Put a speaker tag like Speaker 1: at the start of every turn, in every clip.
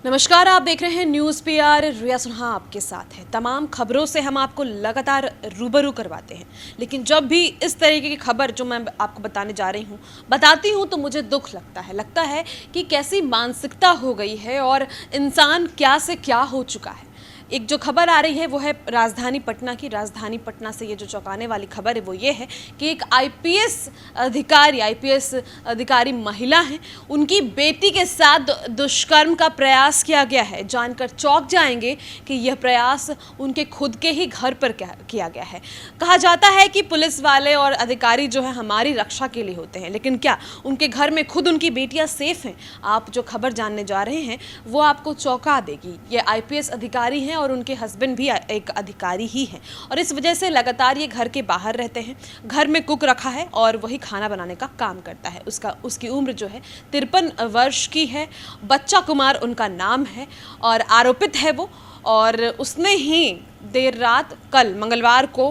Speaker 1: नमस्कार, आप देख रहे हैं न्यूज़ पीआर। रिया सुनहा आपके साथ है। तमाम खबरों से हम आपको लगातार रूबरू करवाते हैं, लेकिन जब भी इस तरीके की खबर जो मैं आपको बताने जा रही हूँ बताती हूँ तो मुझे दुख लगता है कि कैसी मानसिकता हो गई है और इंसान क्या से क्या हो चुका है। एक जो खबर आ रही है वो है राजधानी पटना की। राजधानी पटना से ये जो चौंकाने वाली खबर है वो ये है कि एक आईपीएस अधिकारी महिला हैं, उनकी बेटी के साथ दुष्कर्म का प्रयास किया गया है। जानकर चौंक जाएंगे कि यह प्रयास उनके खुद के ही घर पर किया गया है। कहा जाता है कि पुलिस वाले और अधिकारी जो है हमारी रक्षा के लिए होते हैं, लेकिन क्या उनके घर में खुद उनकी बेटियां सेफ हैं? आप जो खबर जानने जा रहे हैं वो आपको चौंका देगी। ये आईपीएस अधिकारी हैं और उनके हस्बैंड भी एक अधिकारी ही हैं, और इस वजह से लगातार ये घर के बाहर रहते हैं। घर में कुक रखा है और वही खाना बनाने का काम करता है। उसकी उम्र जो है 53 वर्ष की है। बच्चा कुमार उनका नाम है और आरोपित है वो। और उसने ही देर रात कल मंगलवार को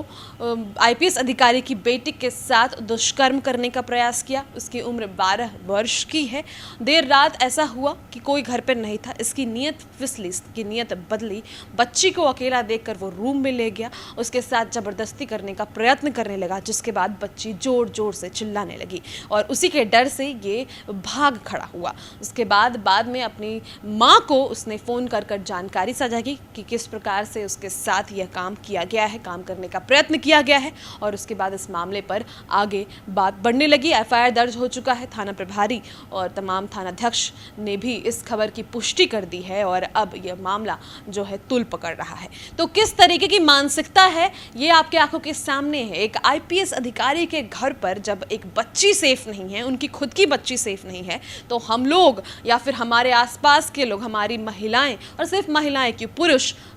Speaker 1: आईपीएस अधिकारी की बेटी के साथ दुष्कर्म करने का प्रयास किया। उसकी उम्र 12 वर्ष की है। देर रात ऐसा हुआ कि कोई घर पर नहीं था। इसकी नीयत फिसली, इसकी नीयत बदली। बच्ची को अकेला देखकर वो रूम में ले गया, उसके साथ ज़बरदस्ती करने का प्रयत्न करने लगा, जिसके बाद बच्ची ज़ोर ज़ोर से चिल्लाने लगी और उसी के डर से ये भाग खड़ा हुआ। उसके बाद में अपनी माँ को उसने फ़ोन कर जानकारी साझा की कि किस प्रकार से उसके साथ यह काम किया गया है, काम करने का प्रयत्न किया गया है। और उसके बाद इस मामले पर आगे बात बढ़ने लगी। एफआईआर दर्ज हो चुका है। थाना प्रभारी और तमाम थानाध्यक्ष ने भी इस खबर की पुष्टि कर दी है और अब यह मामला जो है तूल पकड़ रहा है। तो किस तरीके की मानसिकता है ये आपके आंखों के सामने है। एक आईपीएस अधिकारी के घर पर जब एक बच्ची सेफ नहीं है, उनकी खुद की बच्ची सेफ नहीं है, तो हम लोग या फिर हमारे आसपास के लोग, हमारी महिलाएं, और सिर्फ महिलाएं क्यों,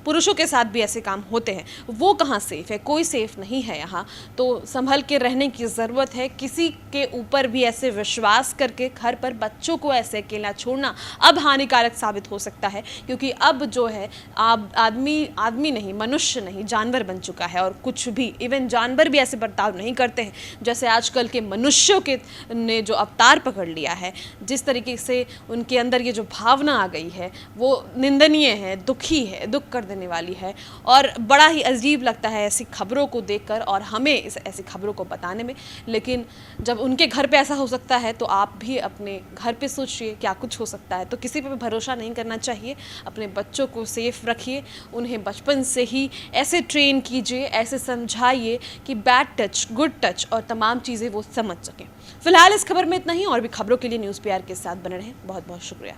Speaker 1: पुरुषों के साथ भी ऐसे काम होते हैं, वो कहाँ सेफ है? कोई सेफ नहीं है यहाँ। तो संभल के रहने की ज़रूरत है। किसी के ऊपर भी ऐसे विश्वास करके घर पर बच्चों को ऐसे अकेला छोड़ना अब हानिकारक साबित हो सकता है, क्योंकि अब जो है आदमी नहीं, मनुष्य नहीं, जानवर बन चुका है। और कुछ भी, इवन जानवर भी ऐसे बर्ताव नहीं करते हैं जैसे आजकल के मनुष्यों के ने जो अवतार पकड़ लिया है। जिस तरीके से उनके अंदर ये जो भावना आ गई है वो निंदनीय है, दुखी है, दुख कर देने वाली है। और बड़ा ही अजीब लगता है ऐसी खबरों को देखकर और हमें ऐसी खबरों को बताने में। लेकिन जब उनके घर पे ऐसा हो सकता है तो आप भी अपने घर पे सोचिए क्या कुछ हो सकता है। तो किसी पे भी भरोसा नहीं करना चाहिए। अपने बच्चों को सेफ रखिए, उन्हें बचपन से ही ऐसे ट्रेन कीजिए, ऐसे समझाइए कि बैड टच, गुड टच और तमाम चीज़ें वो समझ सकें। फिलहाल इस खबर में इतना ही। और भी खबरों के लिए न्यूज़ पीआर के साथ बने रहें। बहुत बहुत शुक्रिया।